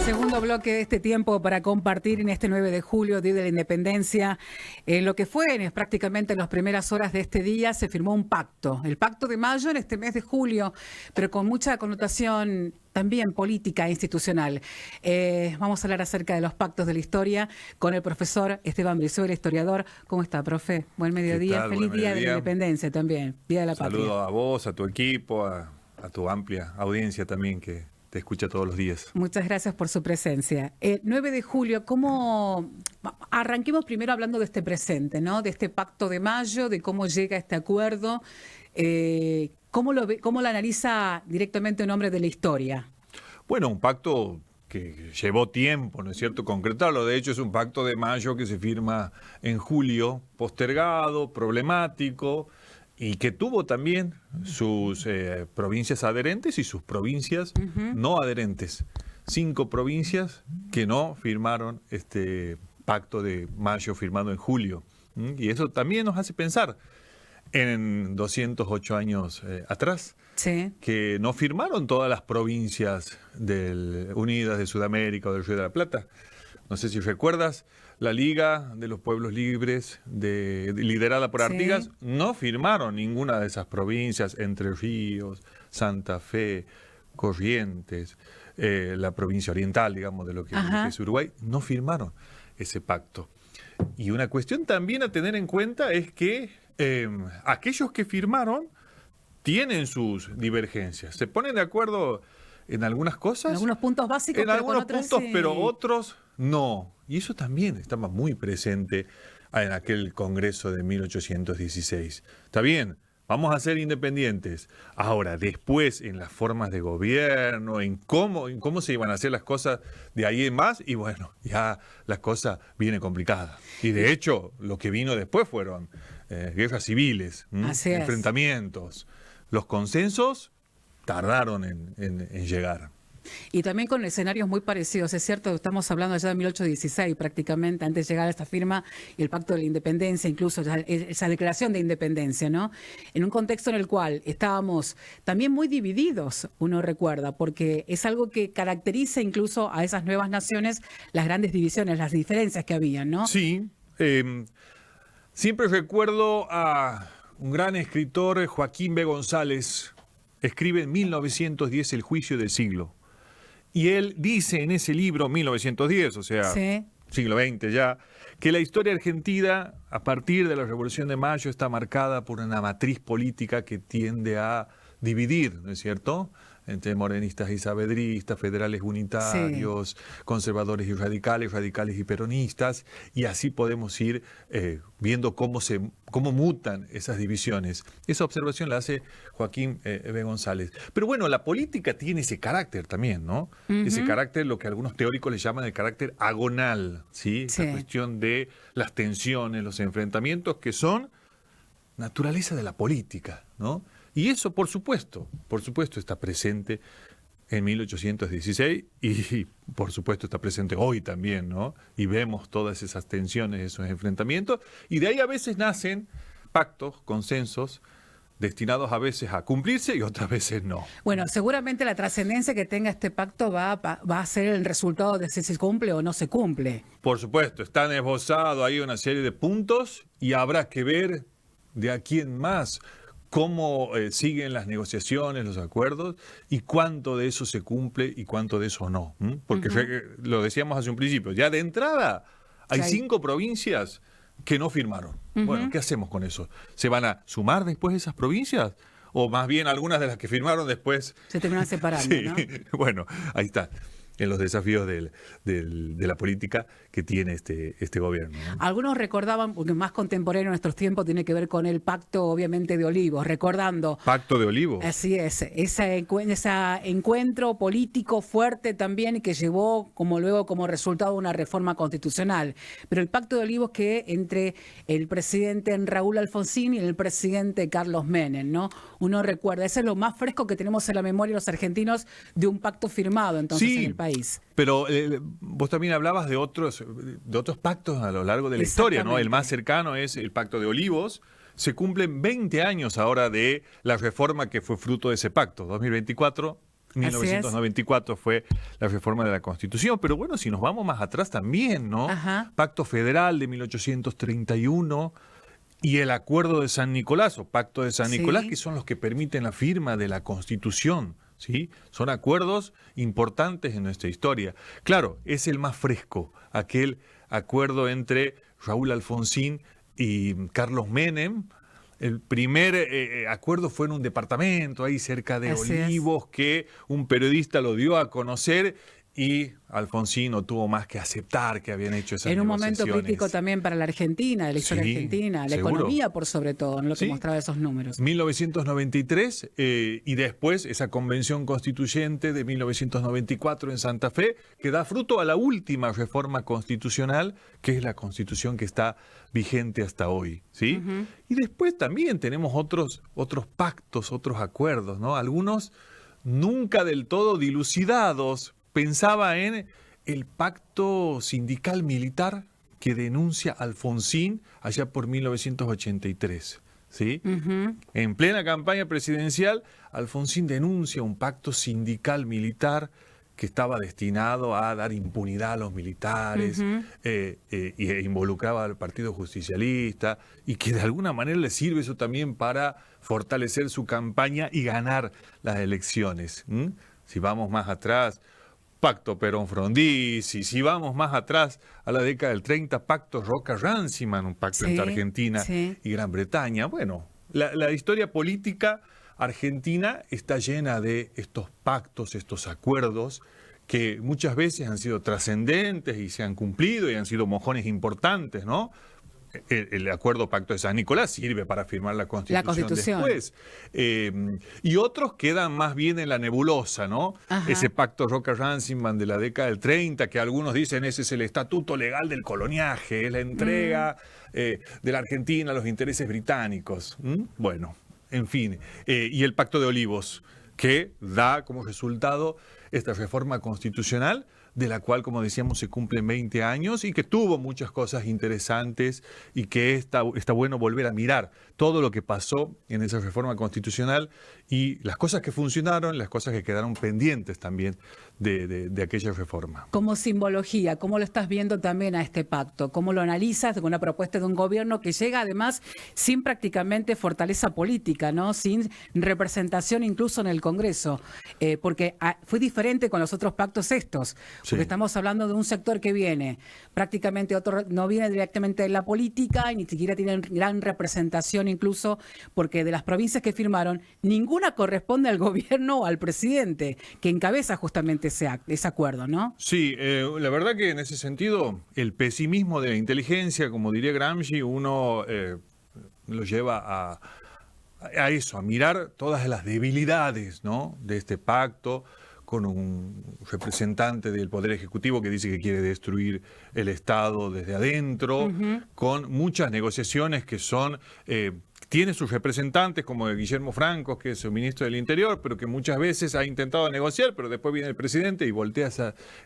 Segundo bloque de este tiempo para compartir en este 9 de julio, Día de la Independencia. Lo que fue prácticamente en las primeras horas de este día se firmó un pacto, el Pacto de Mayo en este mes de julio, pero con mucha connotación también política e institucional. Vamos a hablar acerca de los pactos de la historia con el profesor Esteban Brizuela, historiador. ¿Cómo está, profe? Buen mediodía, feliz Día de la Independencia también, Día de la Patria. Saludo a vos, a tu equipo, a tu amplia audiencia también que te escucha todos los días. Muchas gracias por su presencia. 9 de julio, ¿cómo? Arranquemos primero hablando de este presente, ¿no? De este Pacto de Mayo, de cómo llega este acuerdo. ¿Cómo lo analiza directamente un hombre de la historia? Bueno, un pacto que llevó tiempo, ¿no es cierto?, concretarlo. De hecho, es un Pacto de Mayo que se firma en julio, postergado, problemático, y que tuvo también sus provincias adherentes y sus provincias no adherentes. 5 provincias que no firmaron este Pacto de Mayo firmado en julio. Y eso también nos hace pensar en 208 años atrás, sí, que no firmaron todas las provincias unidas de Sudamérica o del Río de la Plata. No sé si recuerdas, la Liga de los Pueblos Libres, liderada por Artigas, sí, no firmaron ninguna de esas provincias, Entre Ríos, Santa Fe, Corrientes, la provincia oriental, digamos, de lo que es Uruguay, no firmaron ese pacto. Y una cuestión también a tener en cuenta es que aquellos que firmaron tienen sus divergencias. Se ponen de acuerdo en algunas cosas. En algunos puntos básicos. En algunos puntos, pero otros no. Y eso también estaba muy presente en aquel Congreso de 1816. Está bien, vamos a ser independientes. Ahora, después, en las formas de gobierno, en cómo se iban a hacer las cosas de ahí en más, y bueno, ya la cosa viene complicada. Y de hecho, lo que vino después fueron guerras civiles, enfrentamientos. Los consensos tardaron en llegar. Y también con escenarios muy parecidos, es cierto, estamos hablando ya de 1816 prácticamente, antes de llegar a esta firma y el Pacto de la Independencia, incluso esa declaración de independencia, ¿no? En un contexto en el cual estábamos también muy divididos, uno recuerda, porque es algo que caracteriza incluso a esas nuevas naciones, las grandes divisiones, las diferencias que había, ¿no? Sí, siempre recuerdo a un gran escritor, Joaquín B. González, escribe en 1910 El juicio del siglo. Y él dice en ese libro, 1910, o sea, sí, siglo XX ya, que la historia argentina, a partir de la Revolución de Mayo, está marcada por una matriz política que tiende a dividir, ¿no es cierto?, entre morenistas y saavedristas, federales unitarios, sí, conservadores y radicales, radicales y peronistas, y así podemos ir viendo cómo mutan esas divisiones. Esa observación la hace Joaquín B. González. Pero bueno, la política tiene ese carácter también, ¿no? Ese carácter, lo que algunos teóricos le llaman el carácter agonal, ¿sí? Sí. La cuestión de las tensiones, los enfrentamientos que son naturaleza de la política, ¿no? Y eso, por supuesto, está presente en 1816 y, por supuesto, está presente hoy también, ¿no? Y vemos todas esas tensiones, esos enfrentamientos, y de ahí a veces nacen pactos, consensos, destinados a veces a cumplirse y otras veces no. Bueno, seguramente la trascendencia que tenga este pacto va a ser el resultado de si se cumple o no se cumple. Por supuesto, están esbozados ahí una serie de puntos y habrá que ver de aquí en más cómo siguen las negociaciones, los acuerdos, y cuánto de eso se cumple y cuánto de eso no. Porque lo decíamos hace un principio, ya de entrada hay 5 provincias que no firmaron. Bueno, ¿qué hacemos con eso? ¿Se van a sumar después esas provincias? O más bien algunas de las que firmaron después se terminan separando, sí, ¿no? Bueno, ahí está. En los desafíos de la política que tiene este gobierno, ¿no? Algunos recordaban, porque más contemporáneo en nuestros tiempos tiene que ver con el pacto, obviamente, de Olivos, recordando. ¿Pacto de Olivos? Así es, ese encuentro político fuerte también que llevó luego como resultado una reforma constitucional. Pero el pacto de Olivos que entre el presidente Raúl Alfonsín y el presidente Carlos Menem, ¿no? Uno recuerda, ese es lo más fresco que tenemos en la memoria los argentinos de un pacto firmado entonces en el país. Pero vos también hablabas de otros pactos a lo largo de la historia, ¿no? El más cercano es el Pacto de Olivos. Se cumplen 20 años ahora de la reforma que fue fruto de ese pacto, 2024. 1994 fue la reforma de la Constitución, pero bueno, si nos vamos más atrás también, ¿no? Pacto Federal de 1831 y el Acuerdo de San Nicolás o Pacto de San Nicolás, que son los que permiten la firma de la Constitución, ¿sí? Son acuerdos importantes en nuestra historia. Claro, es el más fresco, aquel acuerdo entre Raúl Alfonsín y Carlos Menem. El primer acuerdo fue en un departamento ahí cerca de Olivos, que un periodista lo dio a conocer y Alfonsín no tuvo más que aceptar que habían hecho esas negociaciones. En un momento crítico también para la Argentina, de la historia argentina, la economía por sobre todo, en lo que mostraba esos números. 1993 y después esa convención constituyente de 1994 en Santa Fe, que da fruto a la última reforma constitucional, que es la Constitución que está vigente hasta hoy, ¿sí? Y después también tenemos otros pactos, otros acuerdos, ¿no? Algunos nunca del todo dilucidados. Pensaba en el pacto sindical militar que denuncia Alfonsín allá por 1983. ¿Sí? En plena campaña presidencial, Alfonsín denuncia un pacto sindical militar que estaba destinado a dar impunidad a los militares e involucraba al Partido Justicialista y que de alguna manera le sirve eso también para fortalecer su campaña y ganar las elecciones. Si vamos más atrás, Pacto Perón-Frondizi, si vamos más atrás a la década del 30, Pacto Roca-Ranciman, un pacto entre Argentina y Gran Bretaña. Bueno, la historia política argentina está llena de estos pactos, estos acuerdos, que muchas veces han sido trascendentes y se han cumplido y han sido mojones importantes, ¿no? El acuerdo Pacto de San Nicolás sirve para firmar la Constitución después. Y otros quedan más bien en la nebulosa, ¿no? Ese Pacto Roca-Ranciman de la década del 30, que algunos dicen ese es el estatuto legal del coloniaje, es la entrega de la Argentina a los intereses británicos. Bueno, en fin. Y el Pacto de Olivos, que da como resultado esta reforma constitucional, de la cual, como decíamos, se cumplen 20 años y que tuvo muchas cosas interesantes y que está bueno volver a mirar todo lo que pasó en esa reforma constitucional y las cosas que funcionaron, las cosas que quedaron pendientes también de aquella reforma. Como simbología, ¿cómo lo estás viendo también a este pacto? ¿Cómo lo analizas con una propuesta de un gobierno que llega además sin prácticamente fortaleza política, ¿no? Sin representación incluso en el Congreso? Porque fue diferente con los otros pactos estos. Porque estamos hablando de un sector que viene prácticamente no viene directamente de la política y ni siquiera tiene gran representación incluso porque de las provincias que firmaron, ninguna corresponde al gobierno o al presidente que encabeza justamente ese acuerdo, ¿no? Sí, la verdad que en ese sentido el pesimismo de la inteligencia, como diría Gramsci, uno lo lleva a eso, a mirar todas las debilidades, ¿no?, de este pacto, con un representante del Poder Ejecutivo que dice que quiere destruir el Estado desde adentro, con muchas negociaciones que son... tiene sus representantes como Guillermo Franco, que es el ministro del Interior, pero que muchas veces ha intentado negociar, pero después viene el presidente y voltea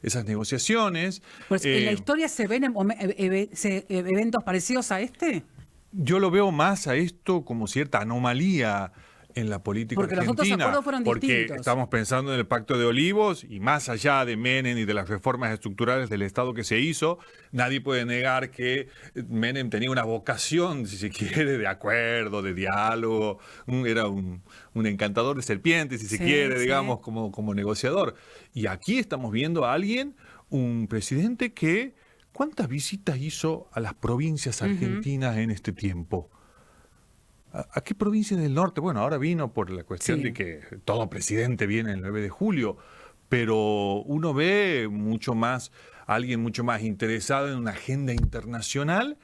esas negociaciones. Pues ¿en la historia se ven eventos parecidos a este? Yo lo veo más a esto como cierta anomalía en la política argentina. Porque los otros acuerdos fueron distintos. Porque estamos pensando en el Pacto de Olivos y más allá de Menem y de las reformas estructurales del Estado que se hizo, nadie puede negar que Menem tenía una vocación, si se quiere, de acuerdo, de diálogo. Era un encantador de serpientes, si se quiere, digamos, como negociador. Y aquí estamos viendo a alguien, un presidente que... ¿Cuántas visitas hizo a las provincias argentinas en este tiempo? ¿A qué provincias del norte? Bueno, ahora vino por la cuestión de que todo presidente viene el 9 de julio, pero uno ve alguien mucho más interesado en una agenda internacional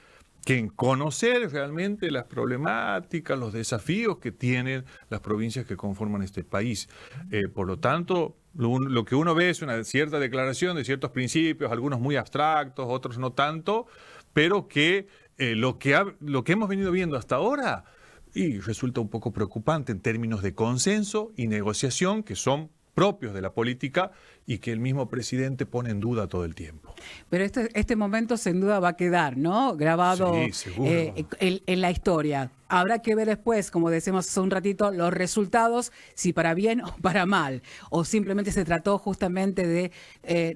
que en conocer realmente las problemáticas, los desafíos que tienen las provincias que conforman este país. Por lo tanto, lo que uno ve es una cierta declaración de ciertos principios, algunos muy abstractos, otros no tanto, pero que lo que hemos venido viendo hasta ahora y resulta un poco preocupante en términos de consenso y negociación, que son propios de la política y que el mismo presidente pone en duda todo el tiempo. Pero este momento sin duda va a quedar, ¿no? Grabado Sí, seguro. En la historia. Habrá que ver después, como decíamos hace un ratito, los resultados, si para bien o para mal. O simplemente se trató justamente de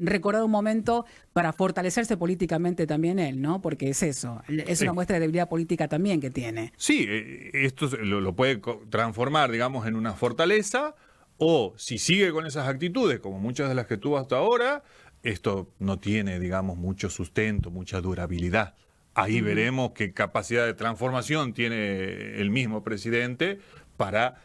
recordar un momento para fortalecerse políticamente también él, ¿no? Porque es eso, es una muestra de debilidad política también que tiene. Sí, esto lo puede transformar, digamos, en una fortaleza, o si sigue con esas actitudes, como muchas de las que tuvo hasta ahora, esto no tiene, digamos, mucho sustento, mucha durabilidad. Ahí veremos qué capacidad de transformación tiene el mismo presidente para,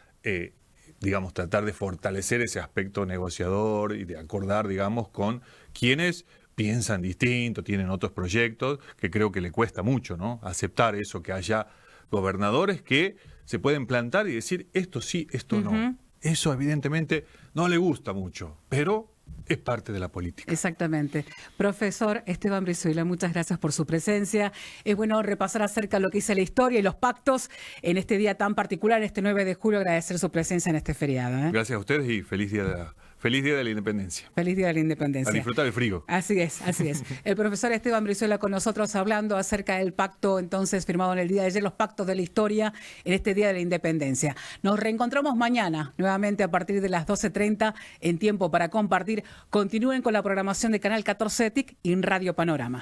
digamos, tratar de fortalecer ese aspecto negociador y de acordar, digamos, con quienes piensan distinto, tienen otros proyectos, que creo que le cuesta mucho, ¿no? Aceptar eso, que haya gobernadores que se pueden plantar y decir esto sí, esto no. Eso evidentemente no le gusta mucho, pero es parte de la política. Exactamente. Profesor Esteban Brizuela, muchas gracias por su presencia. Es bueno repasar acerca de lo que dice la historia y los pactos en este día tan particular, este 9 de julio, agradecer su presencia en este feriado. Gracias a ustedes y feliz día de la Independencia. Feliz día de la Independencia. A disfrutar el frío. Así es, así es. El profesor Esteban Brizuela con nosotros hablando acerca del pacto entonces firmado en el día de ayer, los pactos de la historia en este día de la Independencia. Nos reencontramos mañana, nuevamente a partir de las 12:30 en Tiempo para Compartir. Continúen con la programación de Canal 14 TIC y en Radio Panorama.